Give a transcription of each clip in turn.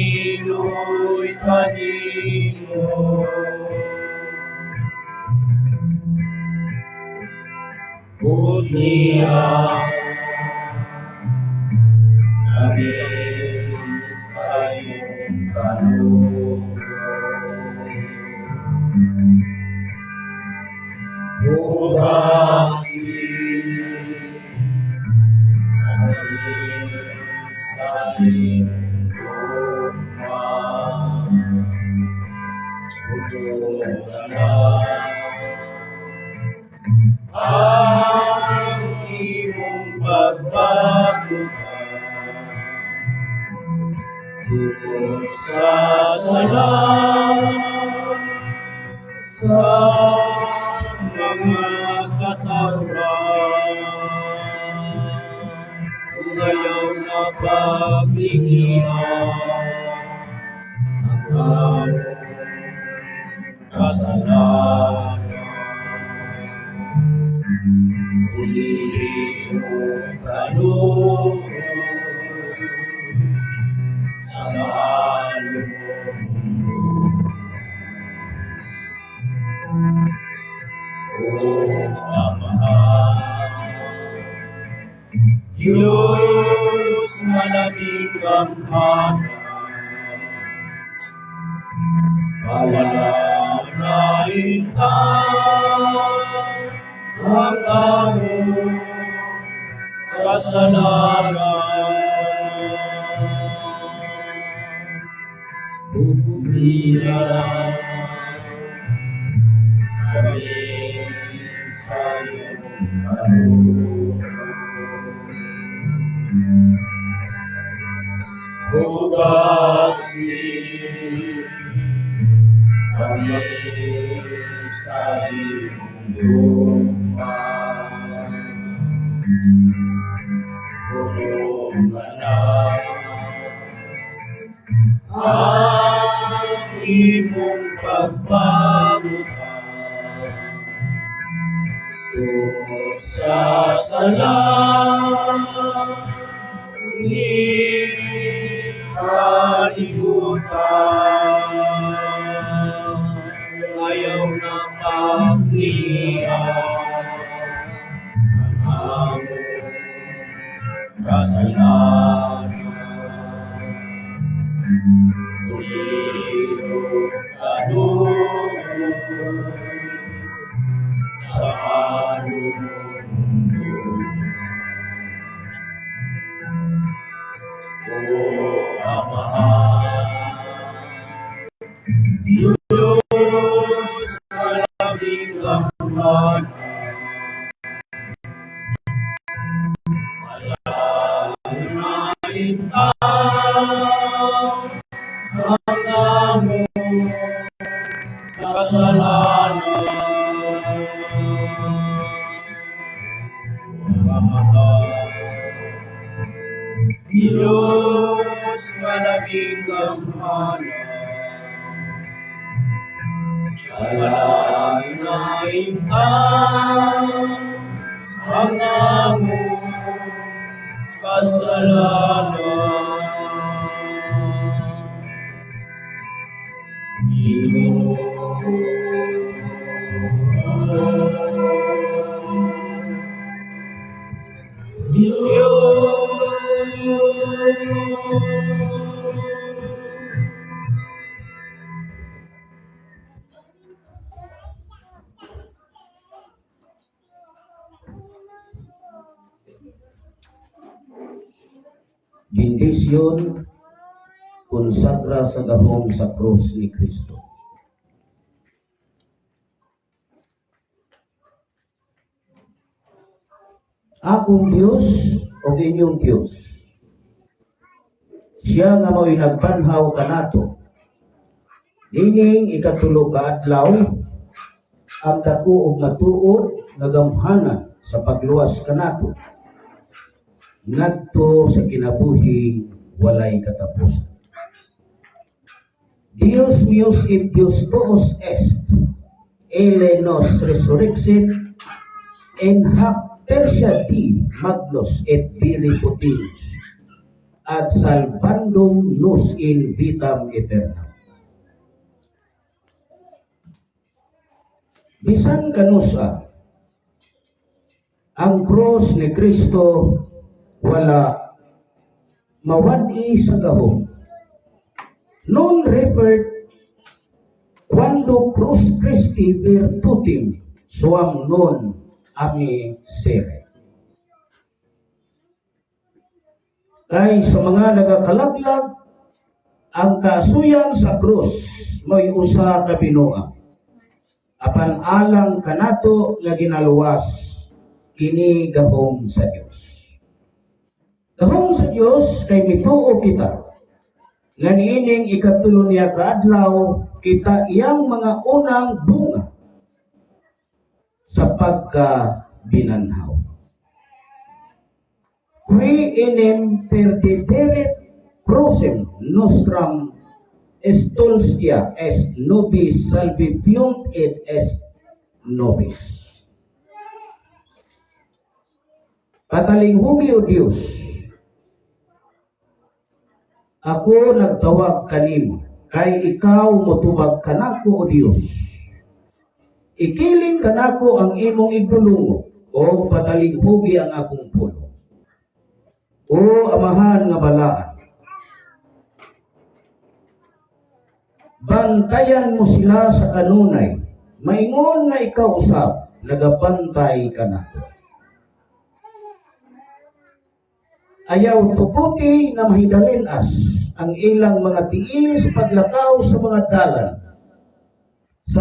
Pagpakilo'y kanino, Butniya kami sa iyong kalooban. Bugasi kami sa iyong ang iyong pagbabago tungkol sa salamat sa mga katawan. Ngayaw na pagbigyan ang kasalanan. Uli mo kaloob sa along mundo. O Ama, Diyos na labing kamana, pawalain ka ang among kasalanan. Bubunihan kami sa iyong kalooban. Bugasi kami sa iyong lupa. Tulungan ang imong pagbabutan tungkol sa kalibutan. Ayaw na paglihan ang kasalanan. Tuliro kaloob sa along mundo. O Ama, Diyos na labing kamana, palayain ka ang among kasalanan. O Ama, Diyos na labing kamana, palayain ka ang among kasalanan. Bendisyon konsagra sa gahom sa krus ni Kristo. Akong Dios o inyong Dios, siya nga mo'y nagbanhaw kanato. Nining ikatulog ka adlaw, ang dako og matuod nga gamhanan sa pagluwas kanato. Ngadto sa kinabuhi walay katapusan. Dios mios et Dios tuos est, ele nos resurrexit, en hac tertia di magnos et viri potens, ad salvandum nos in vitam aeternam. Bisan kanusa, ang cross ni Kristo wala mawadi sa gahom. Non referred quando cruz Christi virtutim suam non ami sere. Kay sa mga nagakalaglag, ang kasuyan sa krus mo'y usa ka binuang. Apan alang kanato nga ginaluwas kini gahom sa Dios. Gahom sa Dios kay mituo kita. Nga niining ikatulo niya kaadlaw, kita iyang mga unang bunga sa pagkabinanhaw. Qui enim perdideret prosem nostram estulstia est nobis salvifiunt et est nobis. Patalinghugi o Dios, ako nagtawag kanimo, kay ikaw motubag kanako o Dios. Ikiling kanako ang imong igdulungo, o patalinghugi ang akong pulo. O amahan nga balaan, bantayan mo sila sa kanunay, maingon nga ikaw usab, nagabantay kanako. Ayaw tuputi na mahidalinas ang ilang mga tiil sa paglakaw sa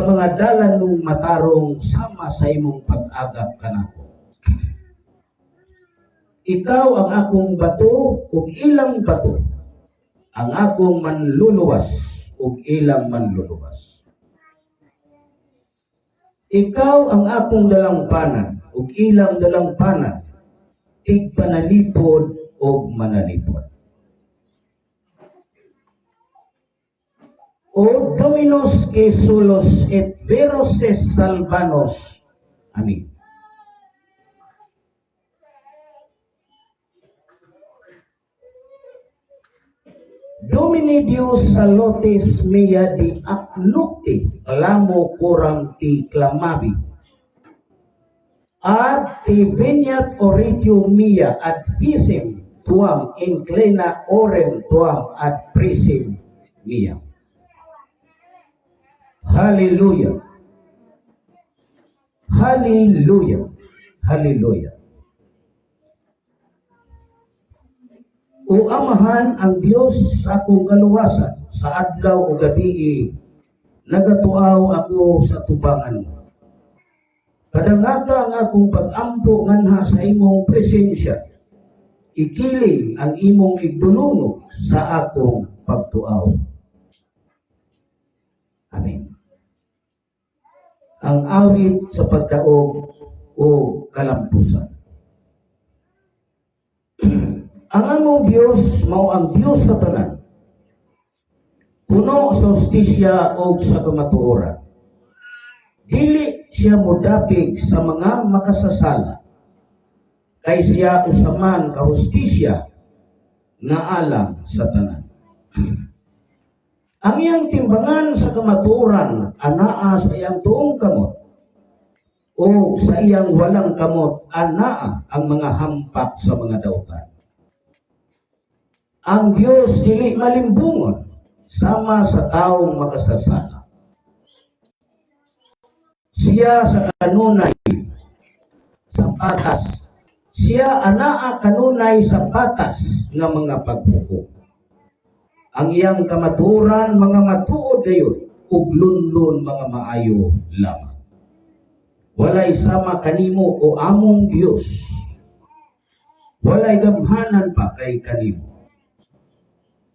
mga dalan ng matarong sama sa imong pag-agap kanako. Ikaw ang akong bato ug ilang bato, ang akong manluluwas ug ilang manluluwas. Ikaw ang akong dalampanan ug ilang dalampanan, tigpanalipod o manalipod. O Dominus que solos et veros es salvanos. Amen. Domini Deus salutis mea di ac nocte clamo coram ti clamavi. Ad te veniat oratio mea ad visem tuam inclina orem tuam ad prisem mea. Hallelujah. Hallelujah. Hallelujah. O amahan ang Dios sa akong kaluwasan, sa adlaw o gabi, nagatuaw ako sa tubangan mo. Kadangata ang akong pag-ampo nganha sa imong presensya. Ikiling ang imong igdulungo sa akong pagtuaw. Amen. Ang awit sa pagdaog o kalampusan. Ang among Diyos mao ang Diyos sa tanan. Puno sa hustisya o sa kamatuoran. Dili siya modapig sa mga makasasala. Kay siya usaman kahustisya nga alam sa tanan. Ang iyang timbangan sa kamatuoran anaa sa iyang tuong kamot. o sa iyang walang kamot, anaa ang mga hampak sa mga dautan. Ang Dios dili malimbungon, sama sa taong makasasala. Siya sa kanunay sa patas. Siya anaa kanunay sa patas nga mga paghukom. Ang iyang kamaturan mga matuod gayon, ug lunlon mga maayo lamang. Walay sama kanimo o among Dios. Walay gamhanan pa kay kanimo.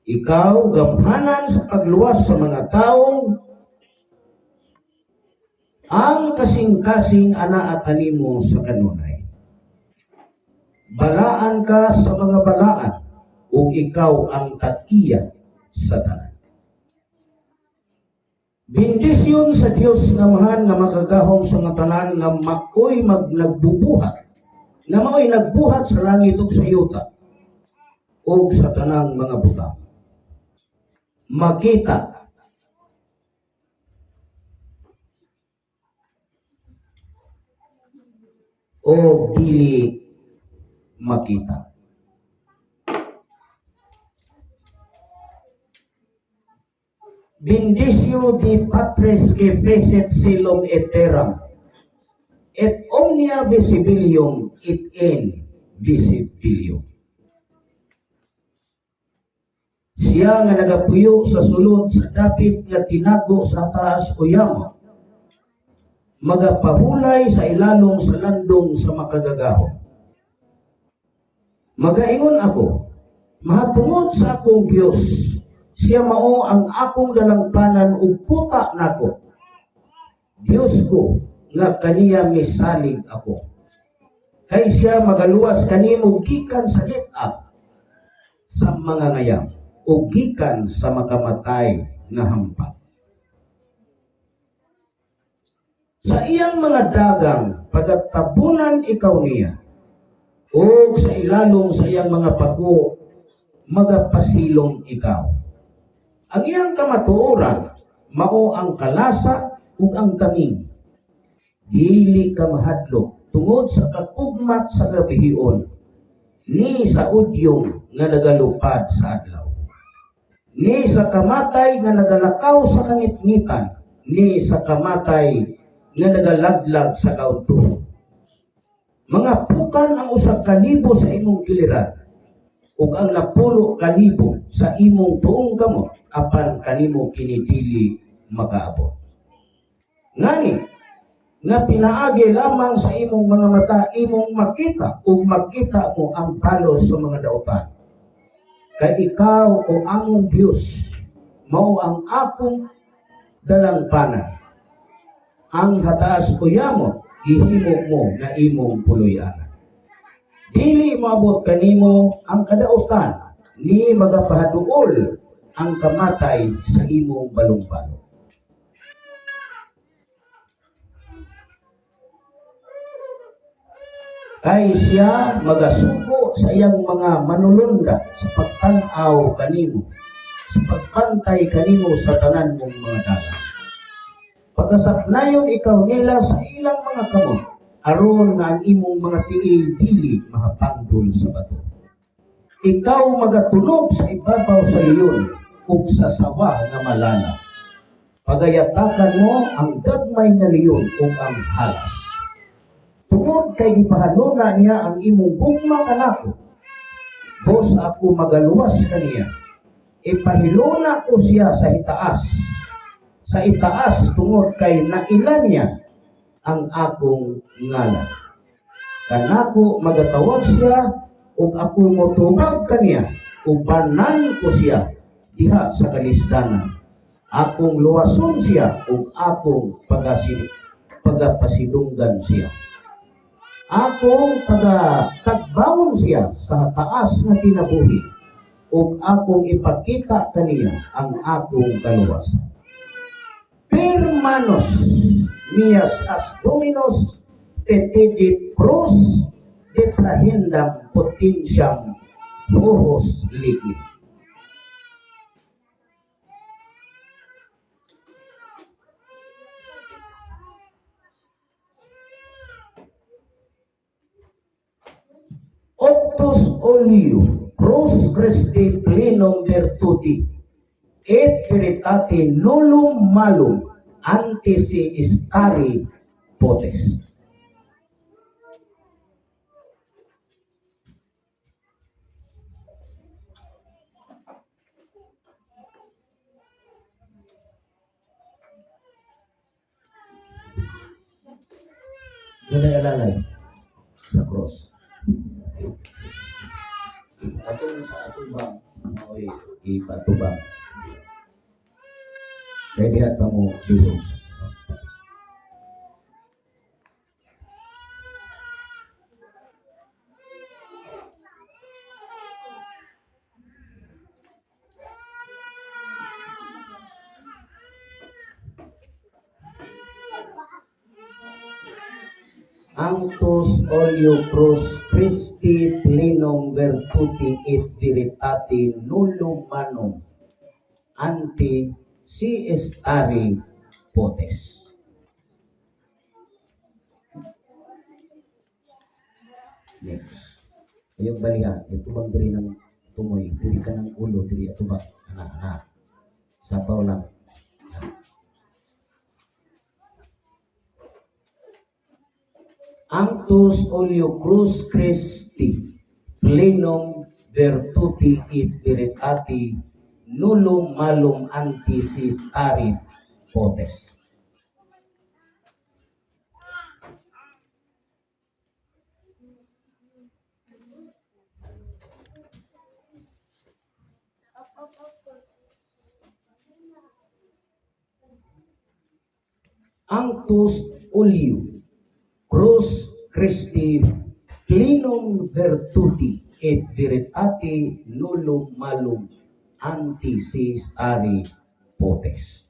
Ikaw gamhanan sa pagluwas sa mga taong ang kasing-kasing anaa kanimo sa kanunay. Balaan ka sa mga balaan ug ikaw ang tag-iya sa tanan. Bendisyon sa Dios nga mahan nga makagahom sa mga tanan nga makoy nagbubuhat, nga maoy nagbuhat sa langit ug sa yuta ug sa tanang mga butang. Makita o dili makita. Benditio di Patres que preset silum et terram, et omnia visibilium et invisibilium. Siya nga nagapuyo sa sulod sa dapit nga tinago sa taas o yamo, magapahulay sa ilalong sa landong sa makagagahon. Magaingon ako, mahatungod sa akong Dios, siya mao ang akong dalangpanan ug puta nako. Dios ko nga kaniya misalig ako. Kay siya magaluwas kanimo gikan sa git-up sa mga ngayam ug gikan sa makamatay nga hampak. Sa iyang mga dagang pagatabunan ikaw niya, o sa ilalong sa iyang mga pako magapasilong ikaw. Ang iyang kamatuoran mao ang kalasa ug ang taming. Dili ka mahadlok tungod sa kakugmat sa gabihion, ni sa udyong nga nagalupad sa adlaw, ni sa kamatay nga nagalakaw sa kangitngitan, ni sa kamatay nga nagalaglag sa kaudto. Mga pukan ang usag kalibo sa imong giliran, ug ang 10,000 sa imong tuong kamot, apan kanimo kinidili makaabot. Ngani, nga pinaagi lamang sa imong mga mata, imong makita, ug makita mo ang palos sa mga dautan. Kay ikaw o among Dios, mao ang akong dalangpanan. Ang hataas ko yamo, gihimo mo nga imong puloy-anan. Dili maabot kanimo ang kadautan, ni magapahaduol ang kamatay sa imong balong-balong. Kay siya magasuko sa iyang mga manulunda sa pagtanaw kanimo, sa pagpantay kanimo sa tanan mong mga dalan. Pagkasapnayon ikaw nila sa ilang mga kamot, aron nga ang imong mga tiil dili mahapandol sa bato. Ikaw magatunog sa ibabaw sa iyon ug sa sawa nga malala. Pagayatakan mo ang gagmay nga leyon ug ang halas. Tungod kay gipahanuna niya ang imong gugma kanako, Bos ako magaluwas kaniya. Ipahiluna ko siya sa itaas. Sa itaas tungod kay nailan niya ang akong ngalan. Kanako magatawag siya ug ako motubag kaniya ug banan ko siya diha sa kalisdanan. Akong luwason siya ug akong pagapasidunggan siya. Akong tagbawon siya sa taas nga kinabuhi ug akong ipakita kaniya ang akong kaluwasan. Hermanos mías as Dominos tetigit pros de trahendam potentiam hohos ligi. Octus oleo, Cruz Christi plenum virtuti, et veritate nullum malum ante se stare potes. Ganay alalay sa cross. Atong sa atubang, amoy ipatubang. Kaya dihat ka mo dito. Anctus oleo Cruz Christi plenum virtuti et veritate nullum manum ante si stare potes. Next. Ayong balihan, ito bang diri ng tumoy, diri ka ng ulo, diri ito ba? Anak. Sapaw lang. Anctus oleo Cruz Christi plenum virtuti et veritate nullum malum ante si stare potes. Anctus oleo Cruz Christi plenum virtuti et veritate nullum malum ante si stare potes.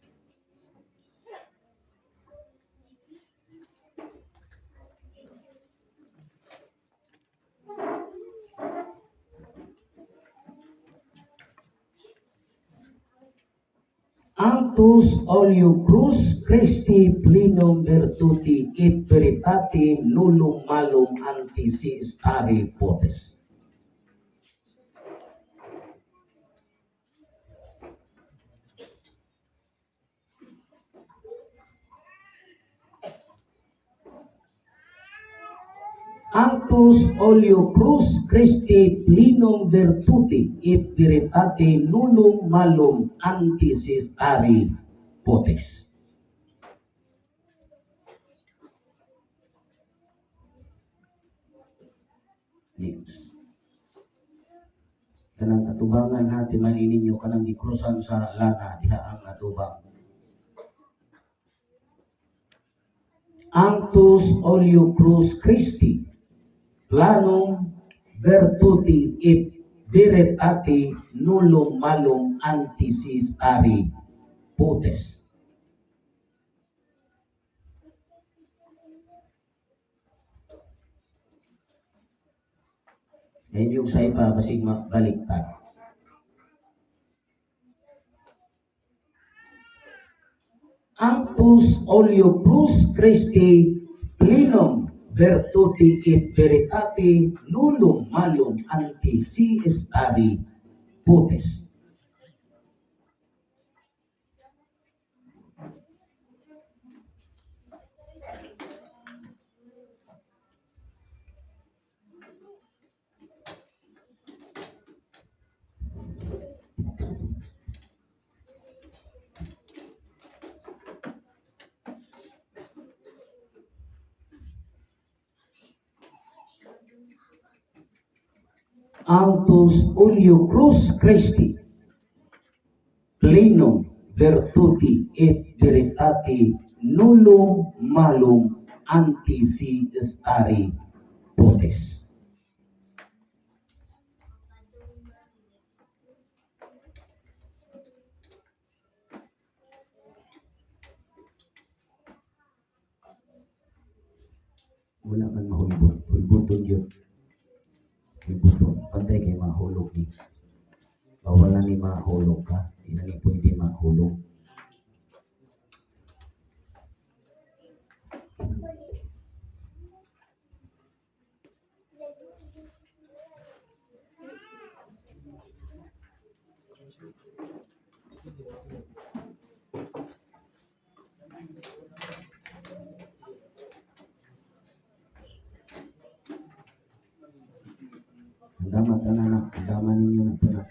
Anctus oleo Cruz Christi plenum virtuti et veritate nullum malum ante si stare potes. Anctus oleo Cruz Christi plenum virtuti et veritate nullum malum ante si stare potes. Next. Kanang atubangan hati man ininyo kanang gikrusan sa lana diha ang atubang. Anctus oleo Cruz Christi planum virtuti et veritate nullum malum ante si stare potes. Yan yung sa iba kasi baliktad. Anctus oleo Cruz Christi plenum virtuti et veritate nullum malum ante si stare potes. Anctus oleo Cruz Christi plenum virtuti et veritate nullum malum ante si stare potes. Wala man mahulbot. Hulboton yun. Hulboton. Pantay kayo mahulog ni. Wala ni mahulog ka. Hindi na ni pwede mahulog. Damat anak, daman ninyo na ito na.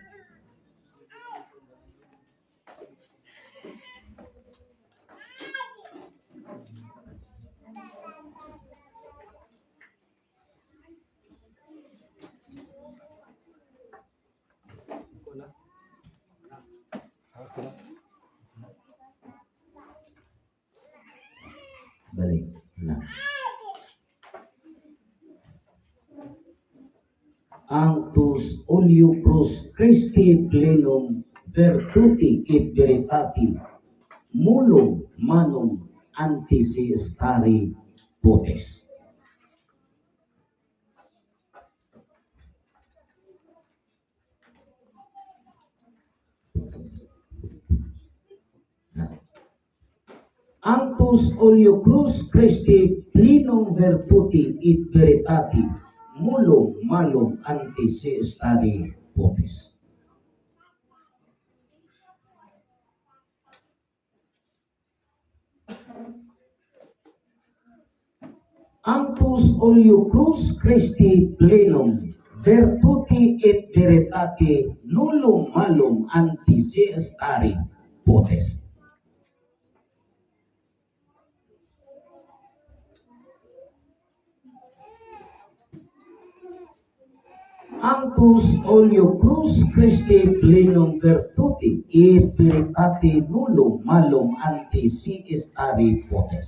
Balik na. Anctus olio crus Christi plenum virtuti et veritati mulum manum antisi stari potes. Anctus olio crus Christi plenum virtuti et veritati mulum malum antisi stari potes. Anctus olio crus Christi plenum virtuti et veritati nullum malum antisi stari potes. Anctus olio crus Christi plenum virtuti et veritati nullum malum antisi stari potes.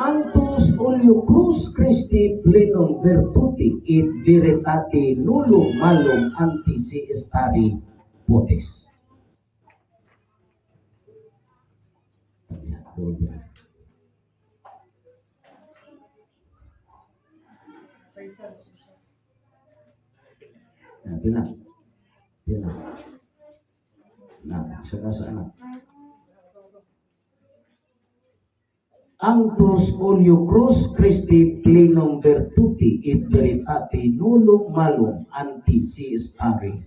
Anctus olio crus Christi plenum virtuti et veritati nullum malum antisi stari potes. Pina. Nah, sana. Anctus olio crus Christi plenum virtuti et veritati nullum malum antisi stari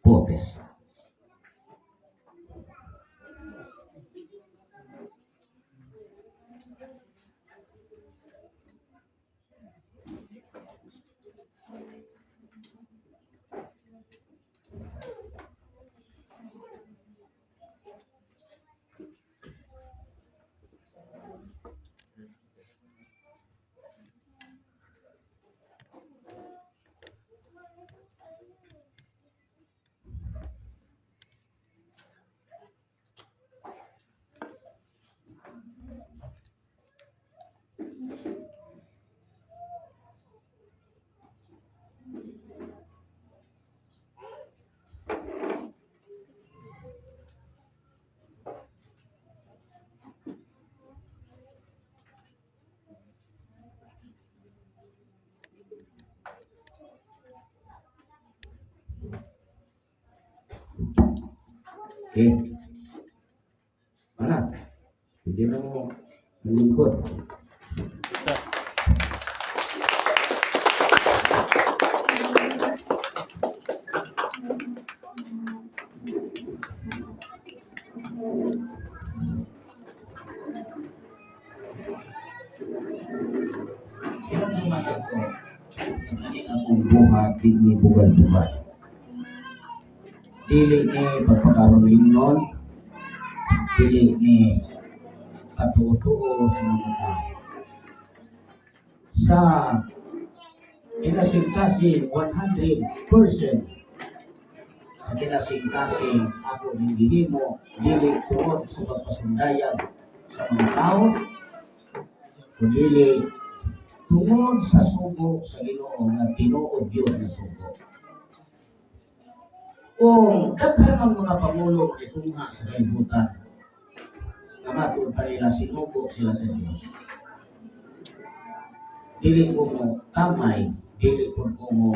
potes. Okay. Mana? Hindi na mo nalingkod. Akong buhat, hindi bugal-bugal. Dili ni pagpakaroon nun, dili ni katuo-tuo sa mga tao. Sa kinasingkasing 100%, sa kinasingkasing ako nilihimo, dili tuod sa pagpasundayag sa mga tao, kundi tungod sa sugo sa Ginoo nga tinuod Dios na sugo. Kung daghan ang mga pangulo itunga sa kalibutan, nga matod pa nila sinugo sila sa Dios. Dili ko mo tamay, dili ko mo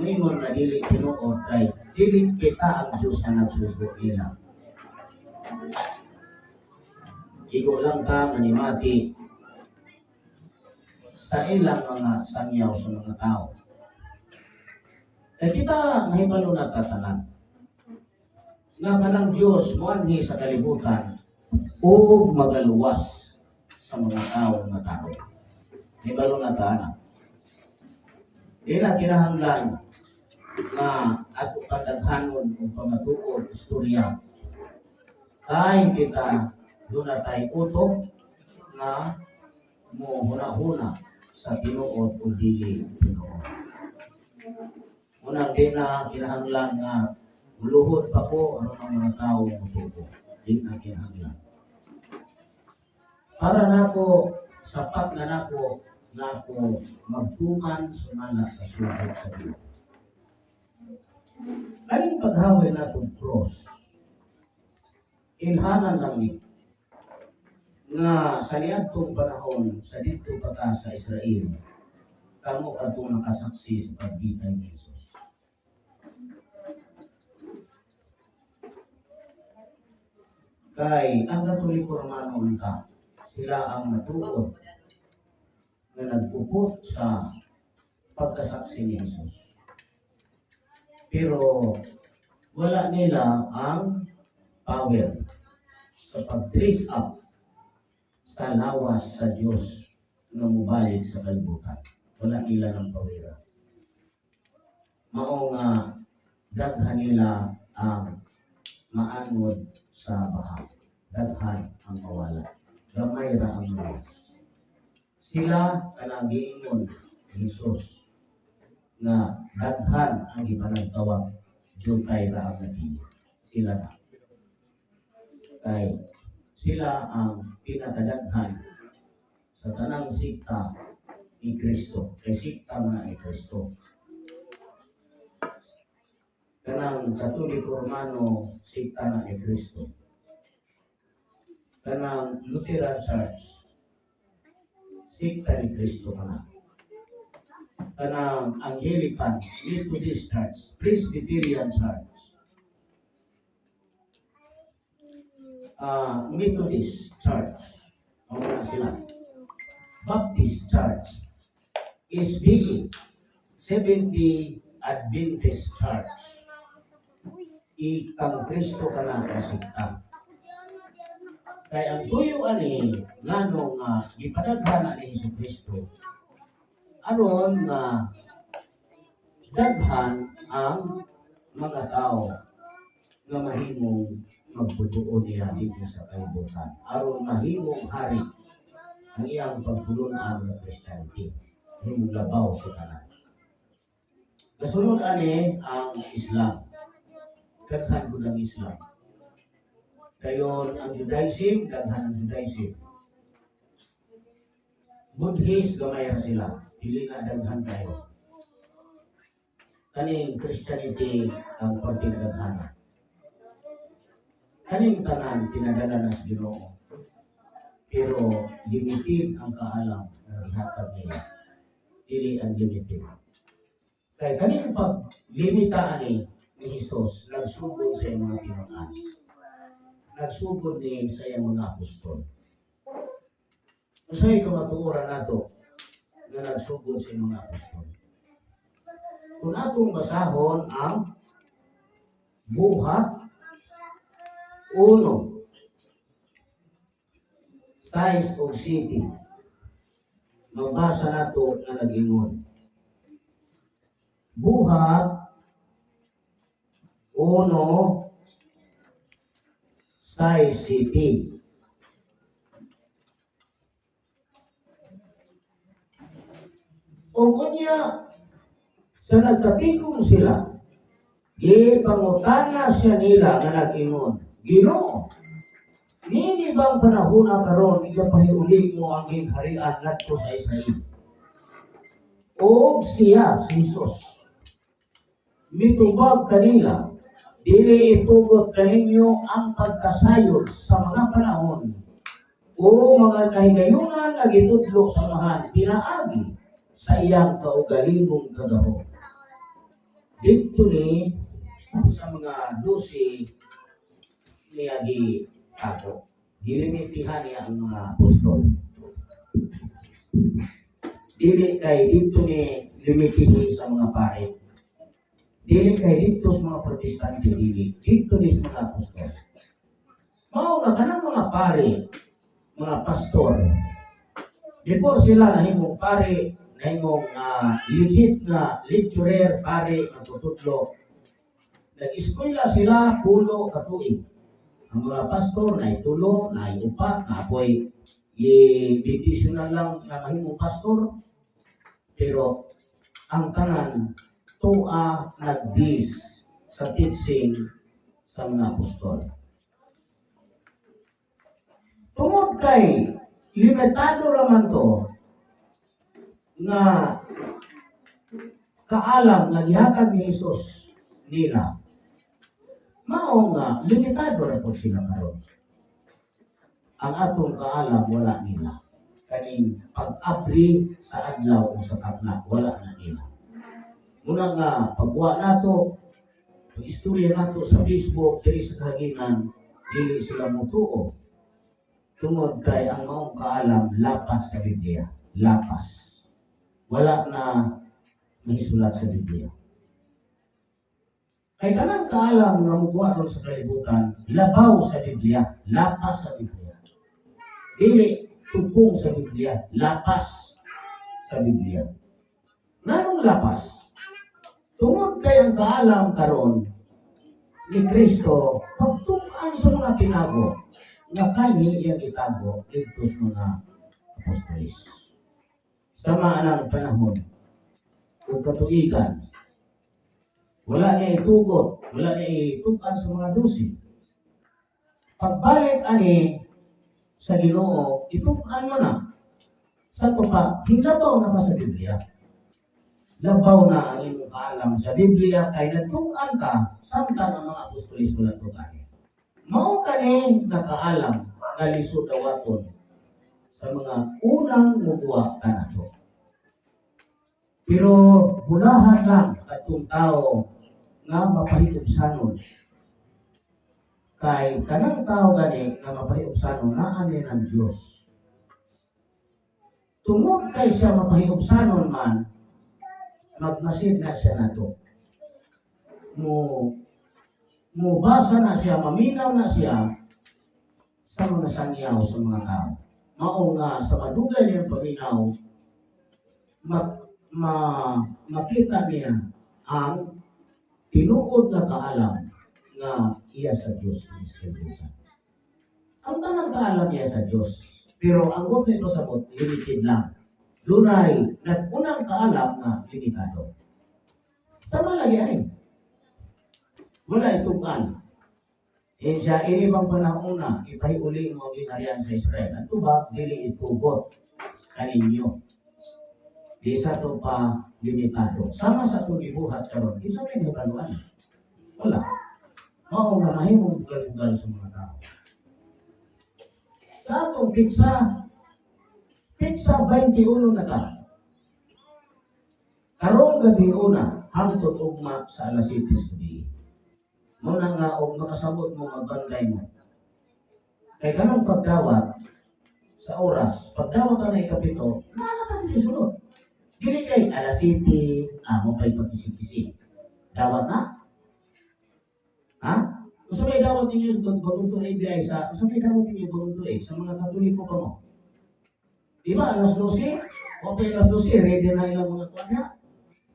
ngayon na dili tinuod kay dili kita ang Dios na nagsugo nila. igo lang ta manimati sa ilang mga sangyaw sa mga tao. Kaya kita nahibalo na tatanan nga kanang Diyos muanhi sa kalibutan o magaluwas sa mga tao nga tao. Nahibalo na tanan. Di na kinahanglan nga ato kadaghanon o pamatuod istorya kay kita doon na tayo utok na mo huna-huna sa tinuod o dili tinuod. Unang di na kinahanglan nga muluhod pa ko ano ang mga tao mutubo. Di na kinahanglan. Para nako sapat na nako magtuman sumala sa sulod sa Dios. Kaning paghaway natong cross, ilhanan lang ni nga sa niadtong panahon sa dito pa ta sa Israel, kamo atong nakasaksi sa pagbitay ni Jesus. Kay ang Katoliko Romano unta, sila ang matuod na nagpuput sa pagkasaksi ni Jesus. Pero wala nila ang power sa pag-trace up sa lawas sa Diyos na mubalik sa kalibutan. Wala nila ng pawera. Mao nga daghan nila ang maanod sa baha. Daghan ang mawala. Gamay ra ang lawas. Sila kanang-giingon Jesus na daghan ang ipanagtawag Jukay ra ang naging. Sila na. Kay sila ang pinakadaghan sa tanang sikta ni Kristo. Kay sikta na ni Kristo. Kanang Katoliko Romano sikta na ni Kristo. Kanang Lutheran Church sikta ni Kristo kana. Kanang Anglican, Methodist Church, Presbyterian Church, Methodist Church, na sila. Baptist Church, SBE, Seventh-day Adventist Church, ikang Kristo ka na kasikta. Kaya ang tuyo ani, ngano nga, ipadaghan ni Hesus Kristo, aron nga daghan ang mga tao nga mahimong magputuon niya dito sa kalibutan. Aron mahimong hari ang iyang pagtulunan ng Christianity. Mahimong labaw sa tanan. Kasunod ani ang Islam. Daghan po ng Islam. Kayon ang Judaism, daghan ang Judaism. Buddhist, gamay ra sila. Dili na daghan kayo. Kaning Christianity ang pagtinagdaghan. Kaning tanan pinadala na sa Ginoo. Pero limited ang kaalam na ihatag nila. Dili ang limited. Kaya kaning pag-limita ni Jesus, nagsugod sa iyang mga tinunan. Nagsugod ni sa iyang mga apostol. Usay kumatuoran nato na nagsugod sa iyang mga apostol. Kung atong basahon ang buhat 1, size of city, mabasa nato na nag-ingon. Buhat 1, size city. O kunya, sa nagkatikong sila, pangutana siya nila nga nag-ingon, Ginoo, nini bang panahon na karon igapahiuli mo ang harian ngadto sa Israel? O siya, si Jesus, mitubag kanila, dili itugot kaninyo ang pagkasayod sa mga panahon o mga kahigayunan na gitudlo sa mahan pinaagi sa iyang kaugalingong kagahom. Dito ni sa mga 12 niyagi ako. Gilimitihan niya ang mga apostol. Dili kay dito ni limitihi sa mga pare. Dili kay dito sa mga protestante, dito ni sa mga apostol. Mao nga kanang mga pare, mga pastor, before sila nahimong pare, nahimong legit nga lecturer, pare, natutudlo, nag-eskwela sila pulo ka tuig. Ang mga pastor na itulo, na iupat, na apoy i-bidisyonan lang na mahimong pastor. Pero ang tanan, tuwa nag-bis sa teaching sa mga apostol. Tungod kay limitado raman to nga kaalam nga gihatag ni Jesus nila, mao nga limitado ra po sila karon. Ang atong kaalam wala nila. Kaning pag-apri sa adlaw o sa kapla wala na nila. Muna nga pagwa nato, pag-istorya nato sa Facebook diri sa kahaginan, dili sila motuo. Tungod kay ang maong kaalam lapas sa Biblia, lapas. Wala na mahisulat sa Biblia. Kay kanang kaalam nga mugwa ron sa kalibutan, labaw sa Biblia, lapas sa Biblia. Dili tupong sa Biblia, lapas sa Biblia. Nganong lapas? Tungod kay ang kaalam karon ni Kristo, pagtukan sa mga pinago, nga kani iyang itago dito sa mga apostolis. Sama ng panahon, o katuigan, wala niya itugot, wala niya itukan sa mga dusi. Pagbalik ani sa Ginoo, itukan mo na. Sa tupa, hinabaw na ka sa Biblia. Labaw na ang iyong kaalam sa Biblia, kay nagtukan ka, samtang ang mga apostolis wala tukan. Mao kani nakaalam nga lisod dawaton sa mga unang mugwa kanato. Pero bulahan lang katong tao nga mapahigugsanon. Kay kanang tao gani nga mapahigugsanon naa ni ng Dios. Tungod kay siya mapahigugsanon man, magmasid na siya nato. Mubasa na siya, maminaw na siya sa mga sangyaw sa mga tao. Mao nga sa madugay niyang paminaw, makita niya ang tinuod na kaalam nga iya sa Diyos. Ang tanang kaalam niya sa Diyos. Pero ang huwag nito sabot, limited lang. Lunay, nag-unang kaalam nga limitado. Sama lagi ay. Wala itukan. Siya, ini bang panahon na, ipahiuli mo ang ginarian sa Israel. At ba, dili itugot kaninyo. Di sa ito pa limitado. Sama sa itong ibuhat karon, isa may nabaluan. Wala. Mao nga mahimong bugal-bugal sa mga tao. Sa itong pizza 21 na ka. Karong gabi una, hangtod ugma sa alas 7 sa diin. Muna nga o makasabot mo magbantay mo. Kaya kanang pagdawat sa oras, pagdawat ka na ikapito, nakakatabi di sunod. Dili kay alas 7, mo pa'y pagkisi-kisi. Dawat na? Ha? Kung may dawat ninyo bagong tuloy sa, kung may dawat ninyo bagong tuloy sa mga katoliko pa mo. Diba, alas 12? O pa'y alas 12, ready na ilang mga kuwanya.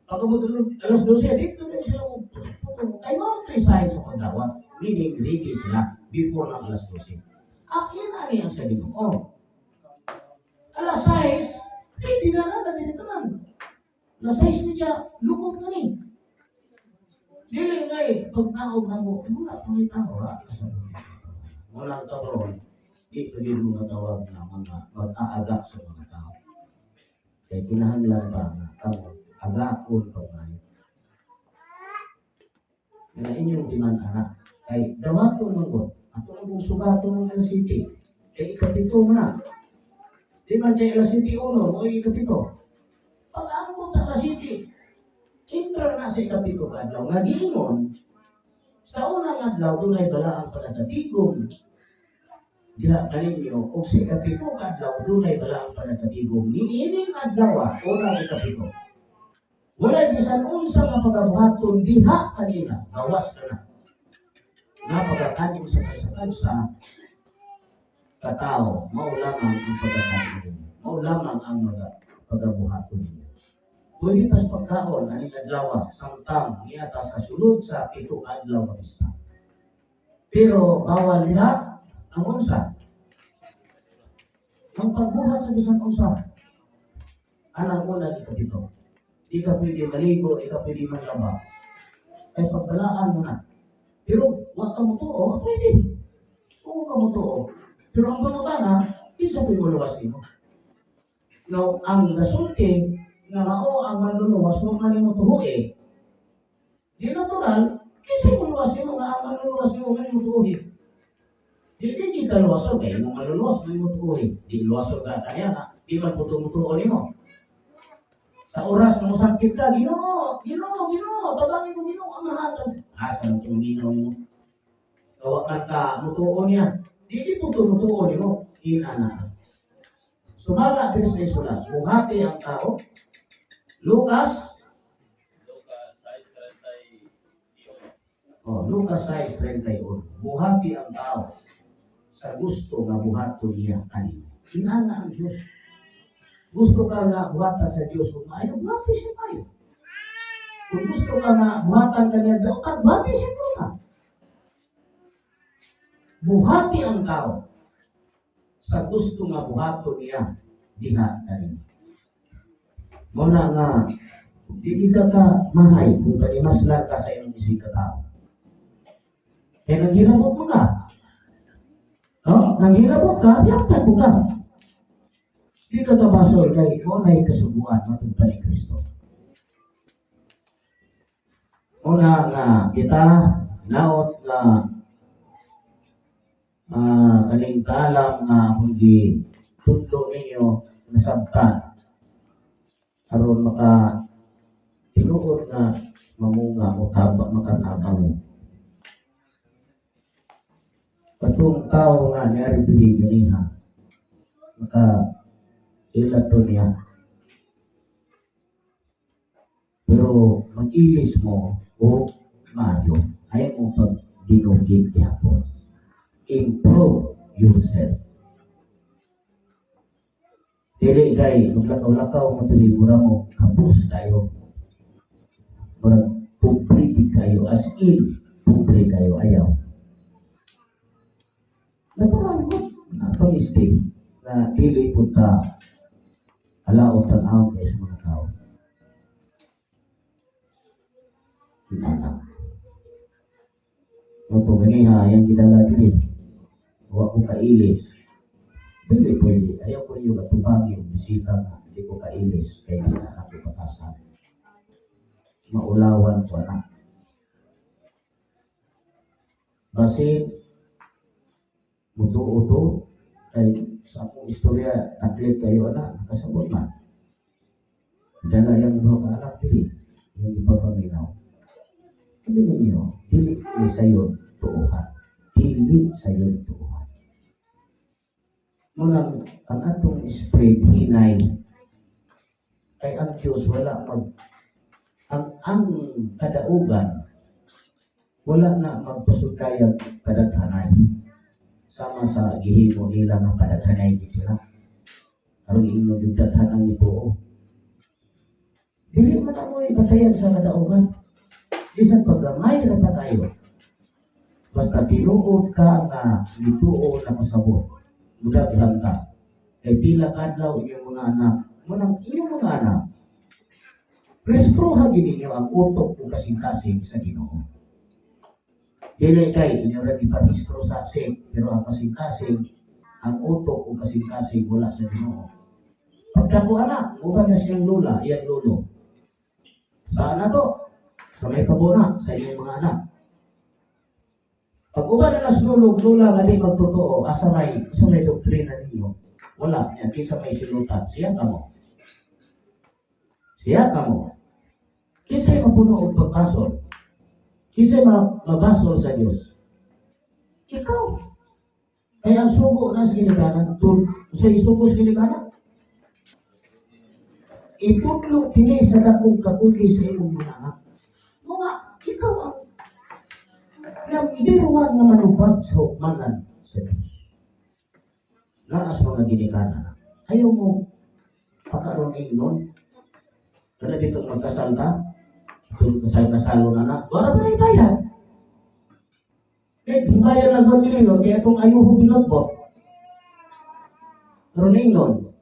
Pagkabot alas 12, dito na sila ay mga 3 signs sa pagdawat. Meaning, ready sila before ng alas 12. Yan na niya sa Ginoo. Alas 6, ready na lang, dito naman. Alas 6 niya, lukog na ni. Dili nga pag naog na mo, wala pa may tao, ha? Walang karoon. Dito din mga tawag na mga mag-aaga sa mga tao. Kaya kinahanglan pa na tawag, agaon pagmayo. Na inyong anak kay dawato manggot ato ang sugato ng city kay ikapito na di man kay alas 7 o ikapito pag-angkot sa alas 7 intra na sa ikapito kadlaw nga giingon sa unang adlaw dunay balaang panagatigom diha kaninyo og sa ikapito ka adlaw dunay bala ang panagkatigom niining adlaw una ikapito. Wala bisan unsa nga pagabuhaton diha kanina gawas ka na. Nga pagkakanin sa kansa katao mao lamang ang pagkakanin. Mao lamang ang mga pagabuhaton niya. Pwede tas pagkaon aning adlaw samtang niata sa sulod sa pito ka adlaw nga pista. Pero bawal diha ang unsa? Ang pagbuhat sa bisan unsa? Anang una dito dito. Di ka pwede maligo, di ka pwede maglaba. Ay pagbalaan mo na. Pero wag ka mo tuo, pwede. Oo ka mo tuo. Pero ang pangutana, isa ko'y maluwas mo. Now, ang nasulti, nga mao ang manluluwas mo nga mo tuhoy. Di natural, kasi maluwas mo nga ang manluluwas mo nga mo tuhoy. Di ka luwaso kay mo maluluwas mo tuhoy. Di luwaso ka kaya nga, di man puto-mutuo mo. Sa oras na musakit ka, Ginoo, tabangin mo Ginoo ang lahat. Asa mo itong Ginoo mo? Kawakan ka, mutuo niya. Di puto-mutuo mo, inana. Sumala din sa isulat, buhati ang tao. Lucas 6:31. Buhati ang tao sa gusto nga buhaton niya kanina. Inana ang Diyos. Gusto ka nga buhatan sa Diyos kung ayaw, buhati siya kayo. Kung gusto ka nga buhatan ka niya daw, buhati siya ka. Buhati ang tao sa gusto nga buhaton niya diha kanina. Muna nga, hindi ka mahay kung panimaslan ka sa inyong isang katao. Kaya naghilabot mo ka. Naghilabot ka, biyaktan mo ka. Di ka kabasol kay mo na ikasubuan matugpa ni Kristo. Una nga kita naot nga kaning kalam nga hindi tudlo ninyo nasabtan aron maka tinuod nga mamunga o makatabang mo. Katong tao nga niyari pili ganiha maka ilato niya. Pero mag-ilis mo o mayo ay mo pag-dinugid yapon. Improve yourself. Dili kay maglakaw-lakaw mo dili mura mo kapus tayo. Mura public kayo as in public kayo ayaw. Natural mo na pag-istig na dili punta alaot ang awang kayo sa mga tao. Inana. Opo ganiha, yung gidala dili. Huwag ko kailis. Dili pwede. Ayaw ko yung atubang yung bisita na hindi ko kailis. Kaya hindi na ako patasan. Maulawan ko na. Basin, muto-uto, ay sa akong istorya, atlet kayo na, nakasabot man. Dala yung mga anak dili. Yung ipapaminaw. Hindi ninyo, dili sayo tuuhan. Dili sayo tuuhan. Munang ang atong spread hinay ay ang Diyos wala ang kadaugan wala na magpasudayag padathanay sama sa gihimo nila nga padathanay sila aron inyo yung dathanang ito dili man ako ipatayan sa kadaugan isang paggamay na pa tayo basta tinuod ka nga ituo na kasabot budak ka. Kay pila kadlaw inyong mga anak. Munang inyong mga anak. Restrohan ninyo ang utok kung kasing-kasing sa Ginoo. Dili kay inyo rin iparistro sa sik, pero ang kasing-kasing, ang utok kung kasing-kasing wala sa Ginoo. Pagdako anak, uban na siyang lula, iyang lolo. Saan na to? Sa may kabuna, sa inyong mga anak. Pag uban na nasulog, lula nga di magtotoo, asa may doktrina ninyo, wala niya, kisa may sinutan, siya ka mo. Kisa'y mapuno o pagpasol. Kisa'y mabasol sa Diyos. Ikaw. Kaya ang sugo na sa ginikanan, sa isugo sa ginikanan, itutlo kini sa dakong kabugi sa imong mga anak. Mga, ikaw ang biruan nga manubad sa hukmanan sa Diyos. Naas mga ginikanan. Ayaw mo pagkaroon nun. Kaya dito magkasal ka, itong kasal-kasalo na na, wala pa na ibayan. Eh, ibayan na doon nilin, kaya itong ayuho binotbot. Pero nun,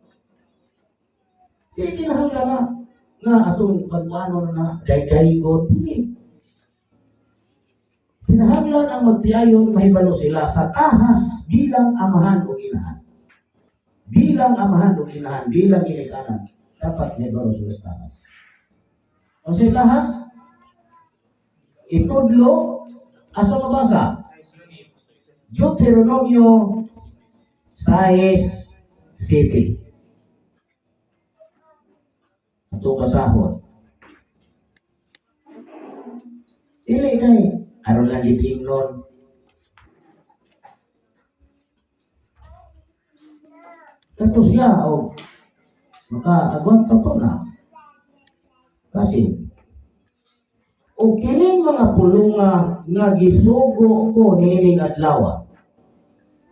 eh, kinahanglan na atong pagmano na day-day ko, hindi. Kinahanglan ang magtiayon, mahibalo sila sa tahas bilang amahan o inahan. Bilang amahan o inahan, bilang ginikanan, dapat mahibalo sila sa tahas. O sa tahas, itudlo, asa mabasa? Deuteronomio 6:7. Ito kasahon. Dili kay aron lang gitingnon. Kato siya o makaagwan pa to na. Kasi o kining mga pulunga nga gisugo ko niining adlaw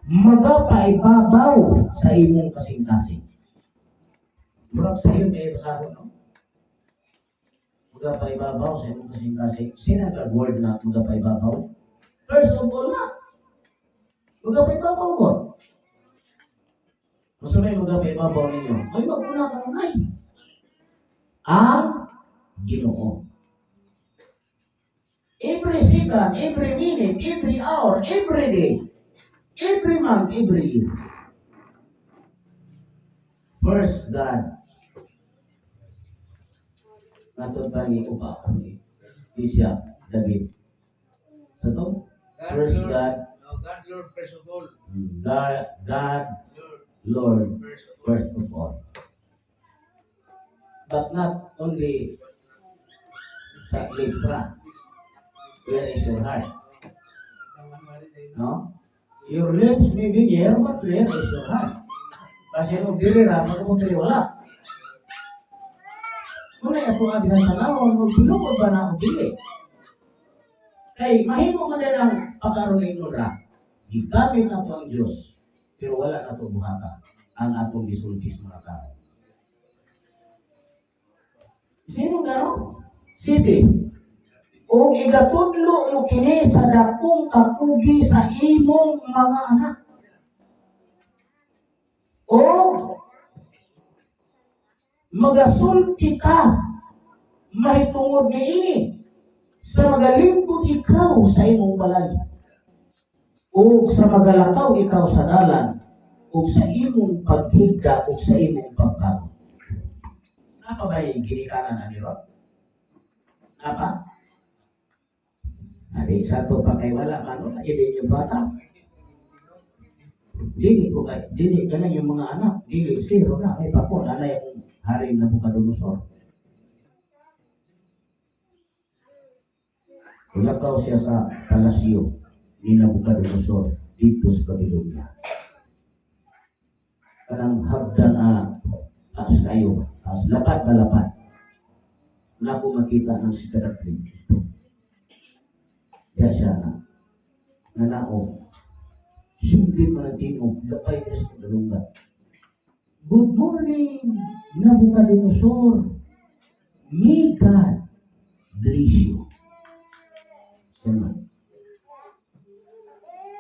magapaibabaw sa imong kasing-kasing. Murag sa iyo kayo kasahon, no? Magapaibabaw sa imong kasing-kasing. Sino ang word na magapaibabaw? First of all na, magapaibabaw ko. Masa may magapaibabaw ninyo? May maguna ka ngay. Ang Ginoo. Every second, every minute, every hour, every day, every month, every year. First God. Natutangi ko pa ako ni siya, David. So to? First God. God, Lord, first of all. God, Lord, first of all. But not only sa lips ra. Where is your heart? No? Your lips may be there, but where is your heart? Kasi nung dili ra, magkakutili wala. Muna ito ang dinantanawon, magpilukod ba na ang dili? Kay, mahimo ka din ang pagkaroon nun ra. Gigamit na po ang Diyos, pero wala na ito buhaka ang atong gisultis mga tao. Sino gano'n? Sige. O igatudlo mo kini sa dakong kakugi sa imong mga anak. O magasulti ka mahitungod niini sa magalingkod ikaw sa imong balay. O sa magalakaw ikaw sa dalan o sa imong paghigda o sa imong pagbago. Apa ba yung ginikanan na nilo? Apa? Adik satu pakai wala mano ini yung bata. Dili ko kay dili kana yung mga anak, dili zero na may papo na yung hari na Nabucodonosor. Ulakaw siya sa palasyo ni Nabucodonosor dito sa Babylonia. Kanang hagdan na taas kayo, taas lapat na lapat. Na ko makita ng si Kadapin. Kaya siya na nanao. Simple manatino, lapay ka sa kadalungan. Good morning, Nabucodonosor. May God bless you. Saman.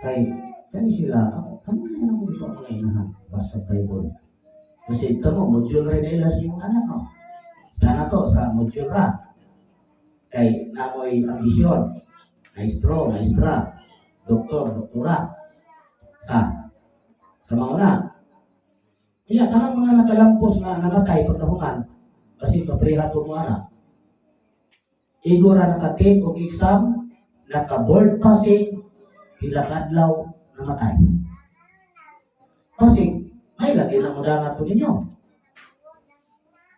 Kaya sila, kamo na ako ito ang mga inahan basa Bible. Kasi ito mo, module rin nila sa iyong anak, no? Sana to, sa module ra. Kay namoy ambisyon. Maestro, maestra, doktor, doktora. Sa mga una. Kaya kanang mga nakalampos na namatay pagkahungan, kasi papriha po mo anak. Igora naka-take o exam, naka-board passing, pilakadlaw, namatay. Kasi, may lagi na mudangan po ninyo.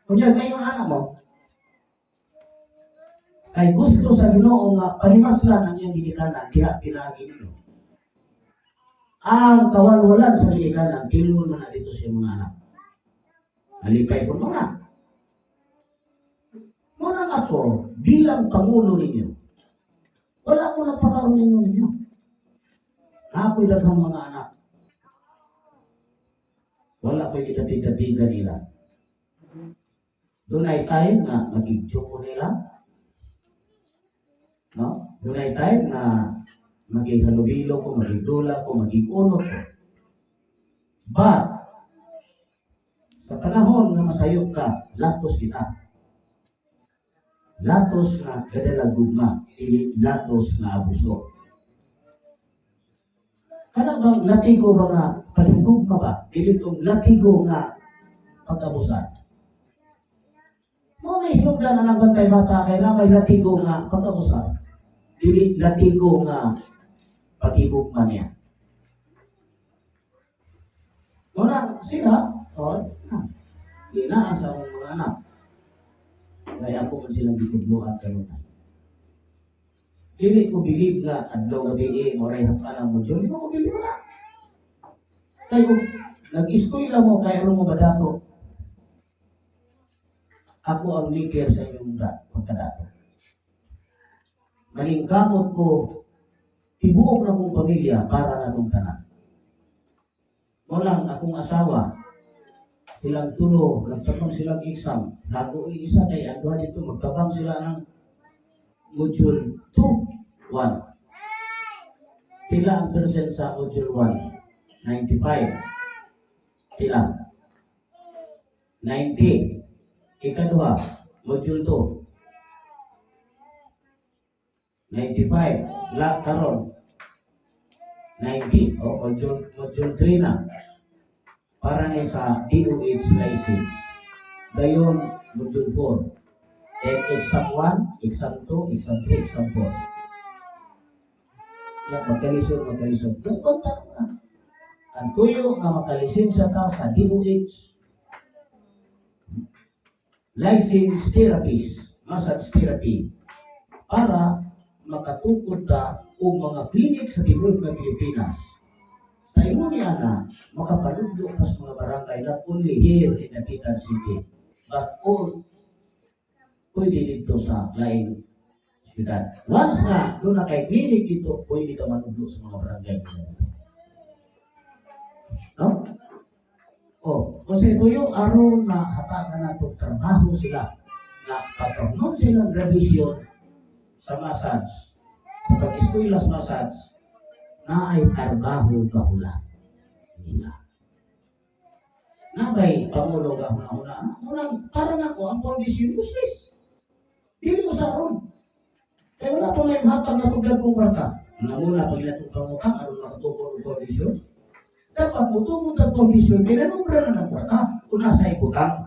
Kunya, may yung anak mo, kay gusto sa Ginoo nga pahimaslan ang iyang ginikanan, diha pinagi ninyo. Ang kawalwalan sa likanan, tingin man na dito sa mga anak. Nalipay ko mga. Munang ako, bilang Pangulo ninyo, wala ko nagpakaroon ninyo. Ako'y daghang mga anak. Wala ko itatiga nila. Doon ay time na magigjoke nila. No? Doon ay time na magighalubilo ko, magigdula ko, magiguno ko. But, sa panahon na masayok ka, latos kita. Latos na kadalagugma, ili latos na abuso. Kana bang latigo ba nga paligugma ba? Dili itong latigo nga pag-abusan. Mo may hinugdan na lang bantay bata, kaya na may latigo nga pag-abusan. Dili latigo nga pag-igugma niya. Muna sila, ginaan sa mga anak. Kaya ako man silang ditudluhan kanunay. Dili ko believe nga adlaw gabi moray hapana mo Diyo. Di ko believe na. Kayo nag-eskwela mo kaya ano mo badato. Ako ang leader sa inyong pagkadato. Maningkamot ko tibuok na kong pamilya para na itong tanan. Mulang akong asawa, silang tulo, nagtatong silang exam, nago yung isa kay Adwa dito, magtabang sila ng module 2, 1. Pila ang percent sa module 1? 95. Pila? 90. Ikaduha, module 2. 95. La karon 90. O module 3 na. Para na sa DOH license. Dayon, module 4. Exam 1, exam 2, exam 3, exam 4. Ya, magkalisod. Kontak na. Ang tuyo nga makalisensya ta sa DOH license therapist, massage therapy, para makatukod ta o mga klinik sa tibuok ng Pilipinas. Sa imo niya na makapalugdo pa sa mga barangay not only here in Dapitan City, but all pwede dito sa laing siyudad. Once nga doon na kay klinik dito, pwede ka manugdo sa mga barangay. No? Kasi tuyo aron na hatagan na itong trabaho sila na patron silang revision sa massage, sa pag-eskwela sa massage, na ay trabaho kahula nila. Na ba'y Pangulo kahula-hula? Parang ako, ang kondisyon useless. Dili ko sa aron. Kaya wala pa may hatang na tuglag kong bata. Muna pag natong pangutang, aron makatukod ng kondisyon. Dapat mo tungkol ang kondisyon, kinanumbra na ng bata, kung nasa ibutang.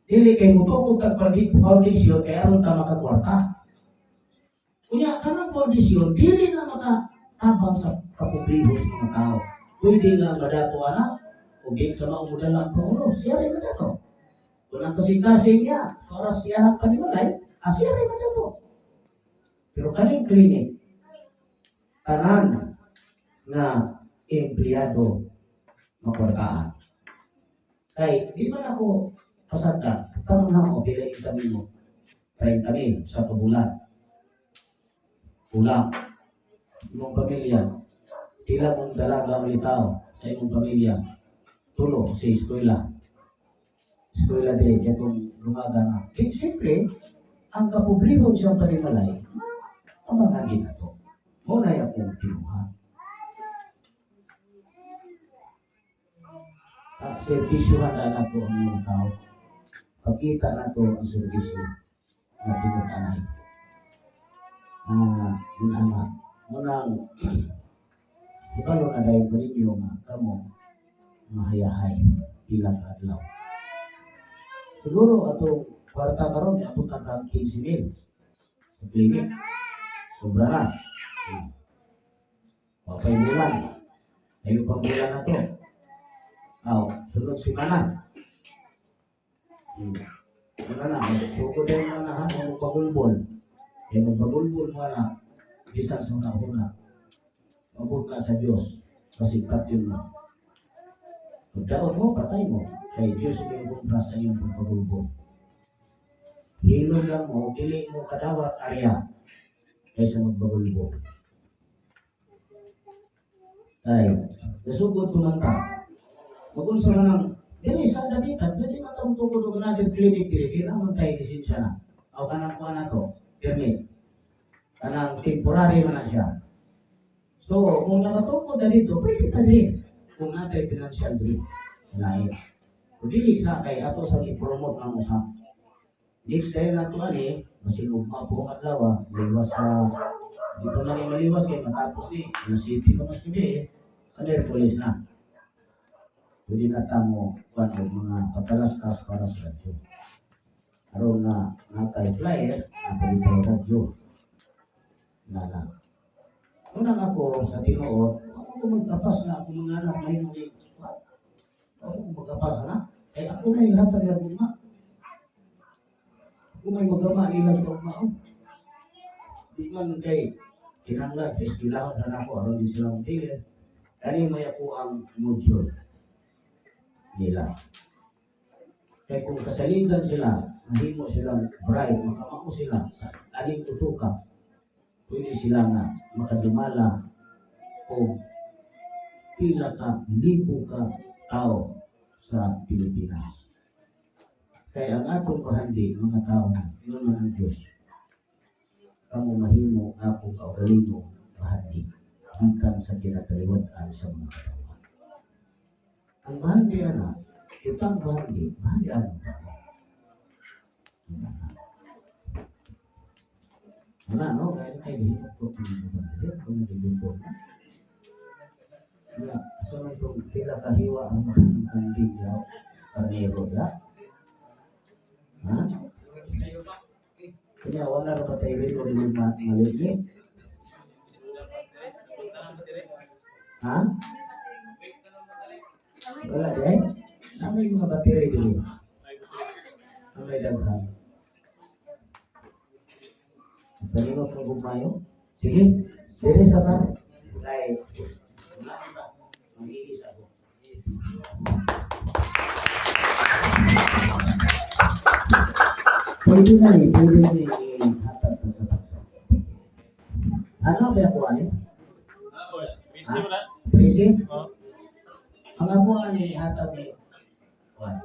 Dili kay mo tungkol ang kondisyon, kaya aron ta makakwarta. Kunya, kanang kondisyon, dili na makatabang sa kapubliko sa mga tao. Pwede nga madato anak, o di ka maumudan lang Pangulo, siya rin madato. Kung ang kasing-kasing niya, para siya ang panimalay, siya rin madato. Pero kaning klinik, tanan na empleyado makwartaan. Kay, di man ako pasagka, tanong na ako, bilay kami mo, 30,000 sa pabulan. Kulang. Imong pamilya, tila mong dalaga ang litaw sa imong pamilya, tulo sa eskwela. Eskwela din, itong lumaga na. Kaya siyempre, ang kapubliko siyang panimalay, ang mga ginato. Muna yung akong tinuhan. Servisyohan na nato ang mga tao. Pagkita nato ang servisyo na tinutanay. Anak, munang ipalo na dahil pa ninyo nga kamo mahayahay ilang adlaw. Siguro atong kwarta karon abot na 15,000 sa klinik. Sobra na. Papay bulan. Ngayon pang bulan na to. Sunod simana. Wala na. Sugod din na lahat ng pagulbol. Kaya magpagulbol mo na, bisa sa una-una. Mabot ka sa Diyos. Kasi yun mo. Pagdaon mo, patay mo. Kaya Diyos yung kumpra sa iyong pagpagulbot. Hilong lang mo, dili mo kadawat area kaysa magbagulbot. Ay, nasugod ko man ka. Mag-unsa man ang, dili sa dapitan, dili matang tukod ko na yung clinic dili, kailangan tayo lisensya na. O kanang kuha na to, permit. Kanang temporary man na siya. So, kung nakatukod na dito, pwede ta din. Kung natin financial din. Lain. Kung dili sa kay ato sa i-promote ng usap. Next day na ito masilog pa po ang adlaw, liwas sa, di pa man maliwas kayo, matapos yung city ko mas sabi, sa Merkulis na. Pwede na tamo, mga patalastas para sa radyo. Aron na natay flyer, napalito yung radyo. Nana. Unang ako sa Tinood, ako magkapas na ako mga anak may nung ako magkapas na, ako may hatag na guma. Kung may magama ilang taong na ako. Di man kay kinanglan, istilahan na ako, aron din silang tigil. Kani may ako ang module nila. Kaya kung kasaligan sila, mahimo silang bride, makamako sila sa aling tutuka, pwede sila nga makadumala o pila ka, libo ka tao sa Pilipinas. Kaya ang atong pahandi, mga tao, yun man ang Diyos. Kamu mahimo, ako kaugaling mo, pahandi. Hanggang sa kinataliwatan sa mga katawan. Ang bahandi na, kitang bahandi, bahandi ano ba? Wala, no? Kaya kayo dihipot ko kung bahandi, kung nagigulpo na. Kaya, so may itong pila kahiwa ang bahandi yaw, karnero ya. Ha? Kaya wala na ba tayo rin o rin maligni? Ha? Wala din? May mga battery din. May daghan. Palingot ko gumayo? Sige, dire sa ka. Dahil, wala ba? Mag-iis ako. Pwede na pwede na hatag ka sa taksa. Ano ba ako Prisi? Ang ako hatag ni Juan.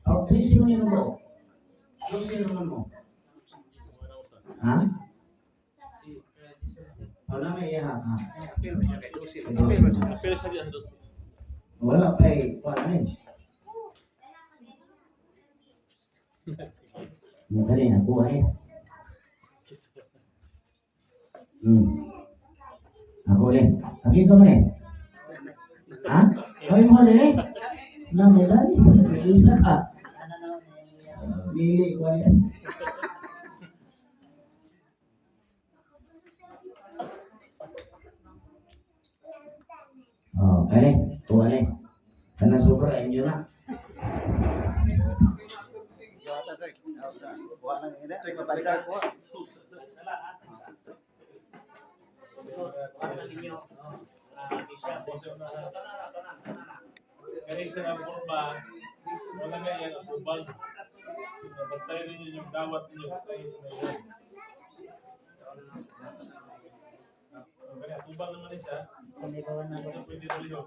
Ang prisi mo nino mo? Susi naman mo? Ha? Wala may iha. Wala kay Juan Mukha ako Ako Tapi sa man Ha? Kaya mo Na may dali. Isa ka. Mili ko Okay. Tuwa Karena super enjoy na. Kaya sa kurba, wala nga yung approval. Bantay rin yung dawat ninyo. Kaya approval naman siya. Pwede rin yun.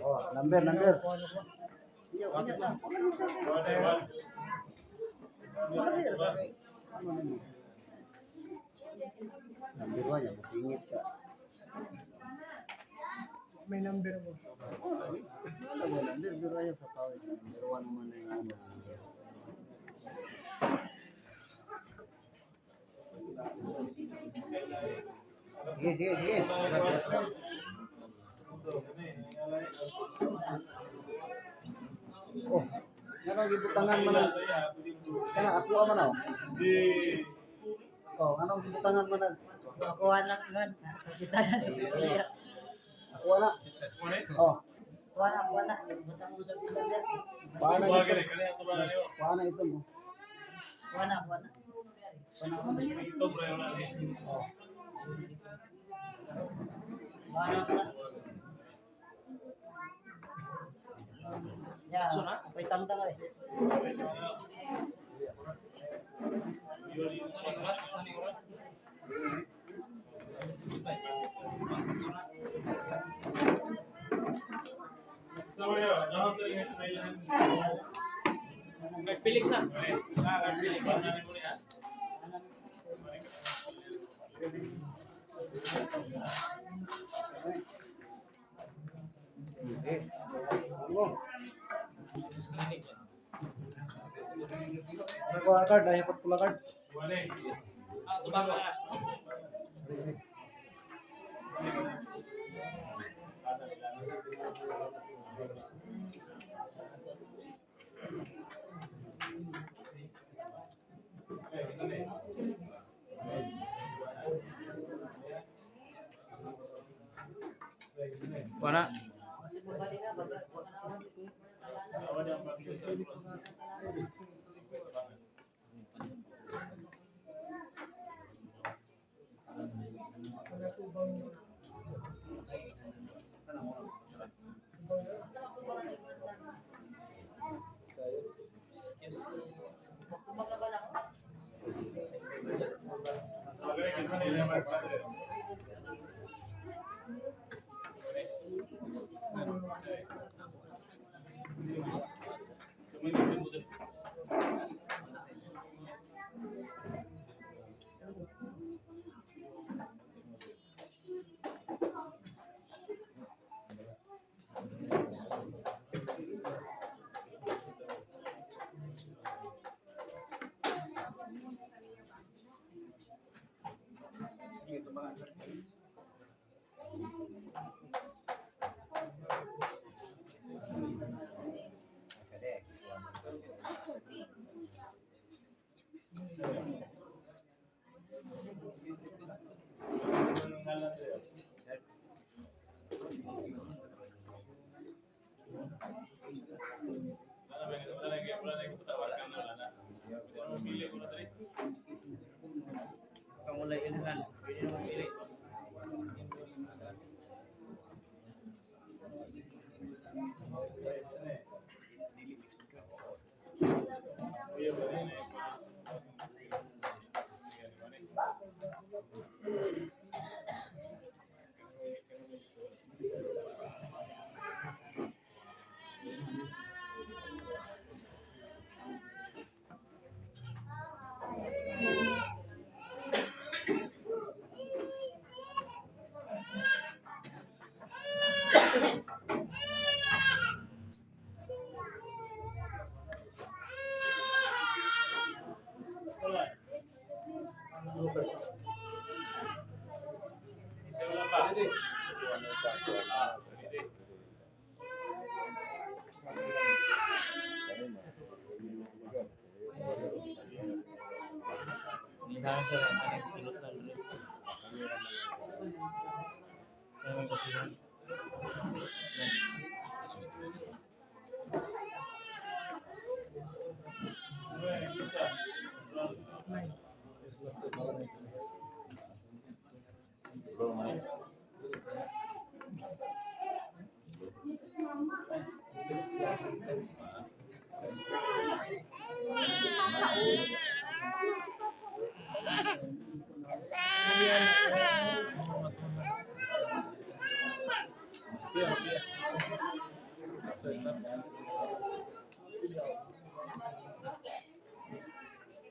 Oh, number. Number 1 ya, singit ka. May number mo. Wala mo number, pero ayaw sa pawit. Number 1 naman na yung Sige. Oh, ano gibutangan man ang kana ako man ako. Oh, anong gibutangan man ang Ako anak ngan. Kita na sa pila. ako na. Oh, Wala. Butang mo sa pila. paano ito mo? Wala. Ito, bro, yung alis. Ya, apoy tangtang eh. So, yun, ano to yung kailangan? Nagpilik na. Nagpilik ba na mo niya? Nagawa card, ayaw ko pula card. Wala eh. Tubang na. Wala. Pangulay ilahan. Pwede naman pili.